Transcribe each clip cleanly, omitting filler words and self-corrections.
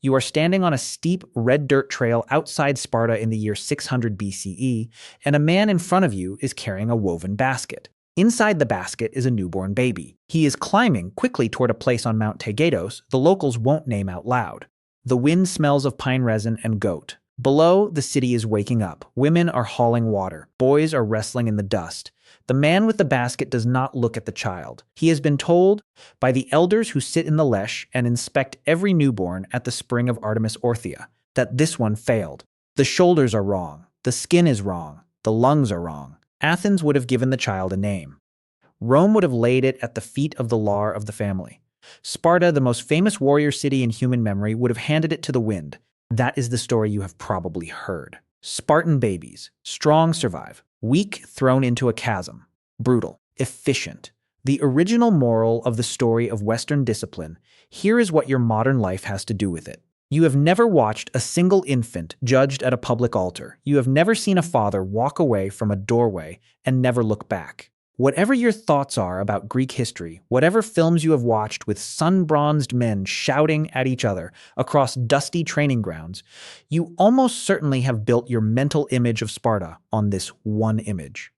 You are standing on a steep red dirt trail outside Sparta in the year 600 BCE, and a man in front of you is carrying a woven basket. Inside the basket is a newborn baby. He is climbing quickly toward a place on Mount Taygetos the locals won't name out loud. The wind smells of pine resin and goat. Below, the city is waking up. Women are hauling water. Boys are wrestling in the dust. The man with the basket does not look at the child. He has been told by the elders who sit in the lesh and inspect every newborn at the spring of Artemis Orthia that this one failed. The shoulders are wrong. The skin is wrong. The lungs are wrong. Athens would have given the child a name. Rome would have laid it at the feet of the lar of the family. Sparta, the most famous warrior city in human memory, would have handed it to the wind. That is the story you have probably heard. Spartan babies. Strong survive. Weak thrown into a chasm. Brutal. Efficient. The original moral of the story of Western discipline. Here is what your modern life has to do with it. You have never watched a single infant judged at a public altar. You have never seen a father walk away from a doorway and never look back. Whatever your thoughts are about Greek history, whatever films you have watched with sun-bronzed men shouting at each other across dusty training grounds, you almost certainly have built your mental image of Sparta on this one image.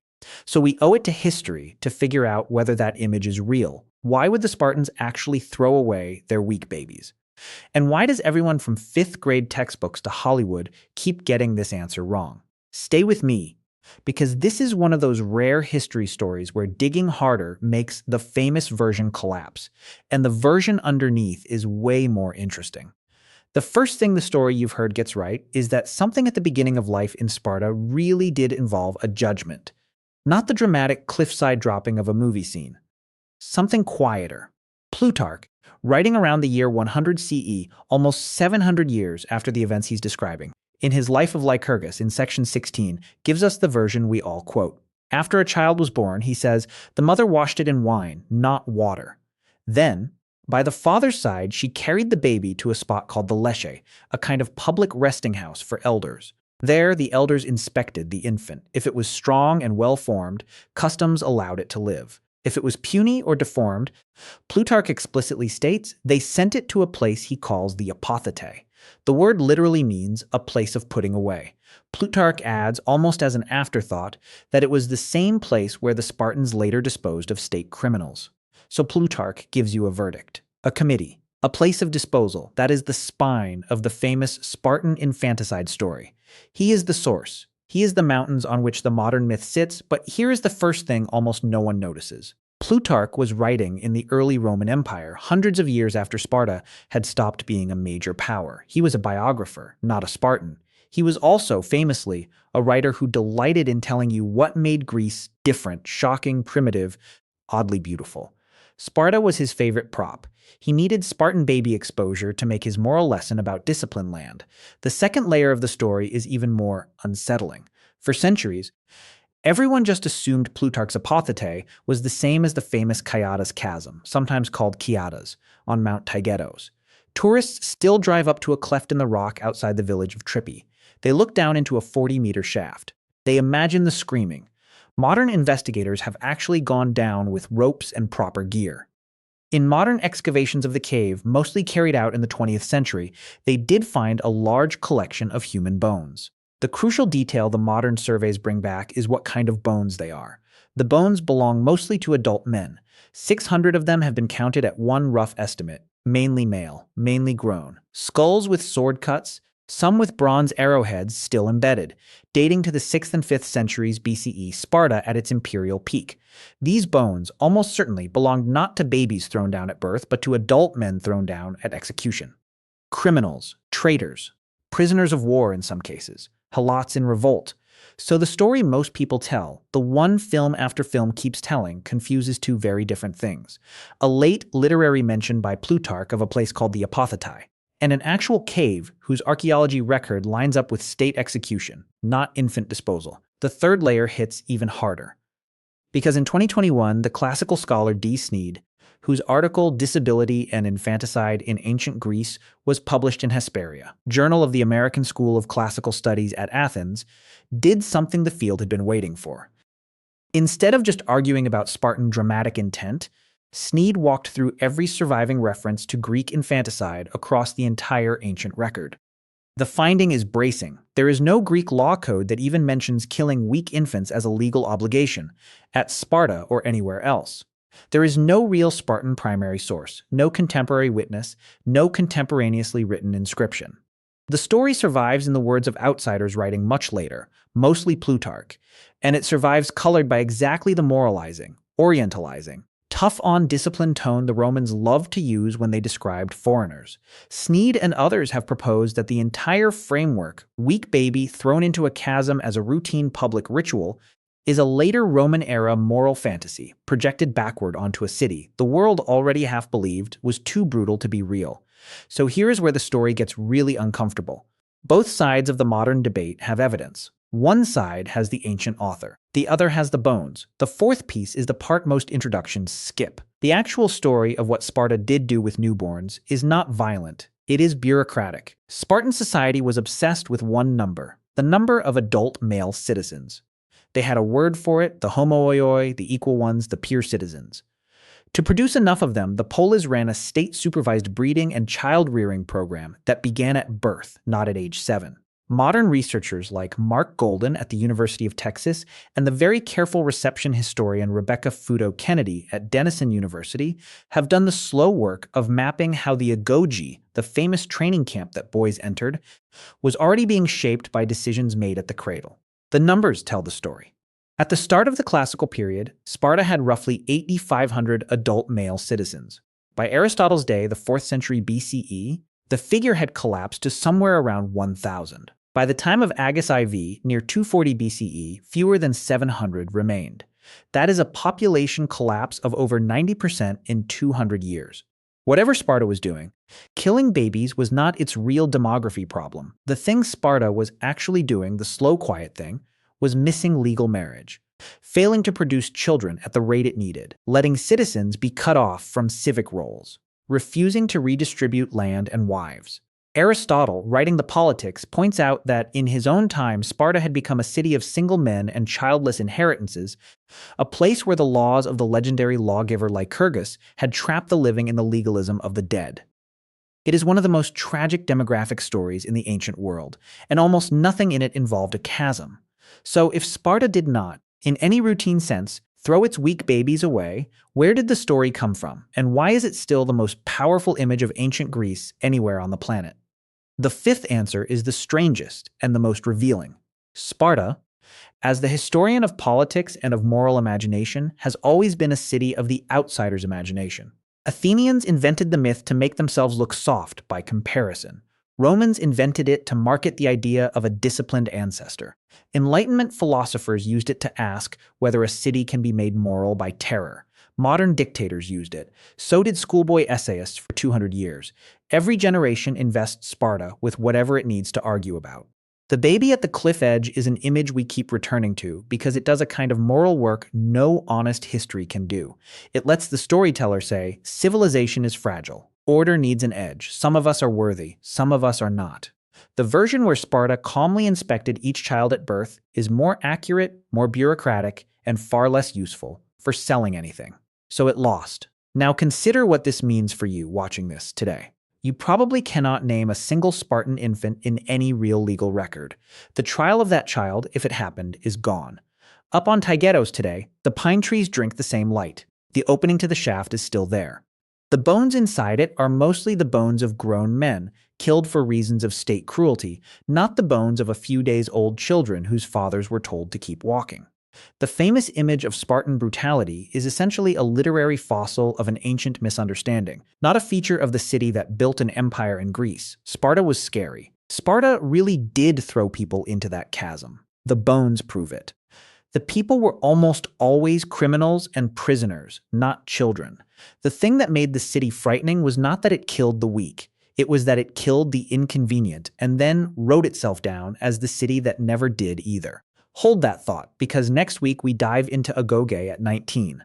So we owe it to history to figure out whether that image is real. Why would the Spartans actually throw away their weak babies? And why does everyone from 5th grade textbooks to Hollywood keep getting this answer wrong? Stay with me, because this is one of those rare history stories where digging harder makes the famous version collapse, and the version underneath is way more interesting. The first thing the story you've heard gets right is that something at the beginning of life in Sparta really did involve a judgment, not the dramatic cliffside dropping of a movie scene. Something quieter. Plutarch, writing around the year 100 CE, almost 700 years after the events he's describing, in his Life of Lycurgus in section 16, gives us the version we all quote. After a child was born, he says, the mother washed it in wine, not water. Then, by the father's side, she carried the baby to a spot called the Lesche, a kind of public resting house for elders. There, the elders inspected the infant. If it was strong and well-formed, customs allowed it to live. If it was puny or deformed, Plutarch explicitly states they sent it to a place he calls the Apothetae. The word literally means a place of putting away. Plutarch adds, almost as an afterthought, that it was the same place where the Spartans later disposed of state criminals. So Plutarch gives you a verdict, a committee, a place of disposal that is the spine of the famous Spartan infanticide story. He is the source. He is the mountains on which the modern myth sits, but here is the first thing almost no one notices. Plutarch was writing in the early Roman Empire, hundreds of years after Sparta had stopped being a major power. He was a biographer, not a Spartan. He was also, famously, a writer who delighted in telling you what made Greece different, shocking, primitive, oddly beautiful. Sparta was his favorite prop. He needed Spartan baby exposure to make his moral lesson about discipline land. The second layer of the story is even more unsettling. For centuries, everyone just assumed Plutarch's Apothetae was the same as the famous Kaiadas chasm, sometimes called Keadas, on Mount Taygetos. Tourists still drive up to a cleft in the rock outside the village of Trippi. They look down into a 40-meter shaft. They imagine the screaming. Modern investigators have actually gone down with ropes and proper gear. In modern excavations of the cave, mostly carried out in the 20th century, they did find a large collection of human bones. The crucial detail the modern surveys bring back is what kind of bones they are. The bones belong mostly to adult men. 600 of them have been counted at one rough estimate, mainly male, mainly grown. Skulls with sword cuts, some with bronze arrowheads still embedded, dating to the 6th and 5th centuries BCE Sparta at its imperial peak. These bones almost certainly belonged not to babies thrown down at birth, but to adult men thrown down at execution. Criminals, traitors, prisoners of war in some cases, helots in revolt. So the story most people tell, the one film after film keeps telling, confuses two very different things. A late literary mention by Plutarch of a place called the Apothetae, and an actual cave whose archaeology record lines up with state execution, not infant disposal. The third layer hits even harder. Because in 2021, the classical scholar D. Sneed, whose article Disability and Infanticide in Ancient Greece was published in Hesperia, Journal of the American School of Classical Studies at Athens, did something the field had been waiting for. Instead of just arguing about Spartan dramatic intent, Sneed walked through every surviving reference to Greek infanticide across the entire ancient record. The finding is bracing. There is no Greek law code that even mentions killing weak infants as a legal obligation, at Sparta or anywhere else. There is no real Spartan primary source, no contemporary witness, no contemporaneously written inscription. The story survives in the words of outsiders writing much later, mostly Plutarch, and it survives colored by exactly the moralizing, orientalizing, tough-on disciplined tone the Romans loved to use when they described foreigners. Sneed and others have proposed that the entire framework, weak baby thrown into a chasm as a routine public ritual, is a later Roman-era moral fantasy projected backward onto a city the world already half believed was too brutal to be real. So here's where the story gets really uncomfortable. Both sides of the modern debate have evidence. One side has the ancient author. The other has the bones. The fourth piece is the part most introductions skip. The actual story of what Sparta did do with newborns is not violent. It is bureaucratic. Spartan society was obsessed with one number, the number of adult male citizens. They had a word for it, the homoioi, the equal ones, the peer citizens. To produce enough of them, the polis ran a state-supervised breeding and child-rearing program that began at birth, not at age 7. Modern researchers like Mark Golden at the University of Texas and the very careful reception historian Rebecca Futo Kennedy at Denison University have done the slow work of mapping how the agoge, the famous training camp that boys entered, was already being shaped by decisions made at the cradle. The numbers tell the story. At the start of the classical period, Sparta had roughly 8,500 adult male citizens. By Aristotle's day, the 4th century BCE, the figure had collapsed to somewhere around 1,000. By the time of Agis IV, near 240 BCE, fewer than 700 remained. That is a population collapse of over 90% in 200 years. Whatever Sparta was doing, killing babies was not its real demography problem. The thing Sparta was actually doing, the slow, quiet thing, was missing legal marriage, failing to produce children at the rate it needed, letting citizens be cut off from civic roles, refusing to redistribute land and wives. Aristotle, writing the Politics, points out that in his own time, Sparta had become a city of single men and childless inheritances, a place where the laws of the legendary lawgiver Lycurgus had trapped the living in the legalism of the dead. It is one of the most tragic demographic stories in the ancient world, and almost nothing in it involved a chasm. So if Sparta did not, in any routine sense, throw its weak babies away, where did the story come from, and why is it still the most powerful image of ancient Greece anywhere on the planet? The fifth answer is the strangest and the most revealing. Sparta, as the historian of politics and of moral imagination, has always been a city of the outsider's imagination. Athenians invented the myth to make themselves look soft by comparison. Romans invented it to market the idea of a disciplined ancestor. Enlightenment philosophers used it to ask whether a city can be made moral by terror. Modern dictators used it. So did schoolboy essayists for 200 years. Every generation invests Sparta with whatever it needs to argue about. The baby at the cliff edge is an image we keep returning to because it does a kind of moral work no honest history can do. It lets the storyteller say, civilization is fragile. Order needs an edge. Some of us are worthy. Some of us are not. The version where Sparta calmly inspected each child at birth is more accurate, more bureaucratic, and far less useful for selling anything. So it lost. Now consider what this means for you watching this today. You probably cannot name a single Spartan infant in any real legal record. The trial of that child, if it happened, is gone. Up on Taygetos today, the pine trees drink the same light. The opening to the shaft is still there. The bones inside it are mostly the bones of grown men, killed for reasons of state cruelty, not the bones of a few days old children whose fathers were told to keep walking. The famous image of Spartan brutality is essentially a literary fossil of an ancient misunderstanding, not a feature of the city that built an empire in Greece. Sparta was scary. Sparta really did throw people into that chasm. The bones prove it. The people were almost always criminals and prisoners, not children. The thing that made the city frightening was not that it killed the weak. It was that it killed the inconvenient and then wrote itself down as the city that never did either. Hold that thought, because next week we dive into agoge at 19.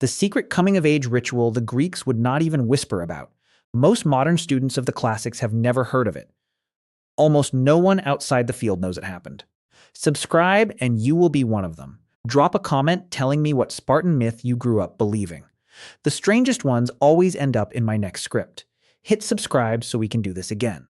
The secret coming-of-age ritual the Greeks would not even whisper about. Most modern students of the classics have never heard of it. Almost no one outside the field knows it happened. Subscribe and you will be one of them. Drop a comment telling me what Spartan myth you grew up believing. The strangest ones always end up in my next script. Hit subscribe so we can do this again.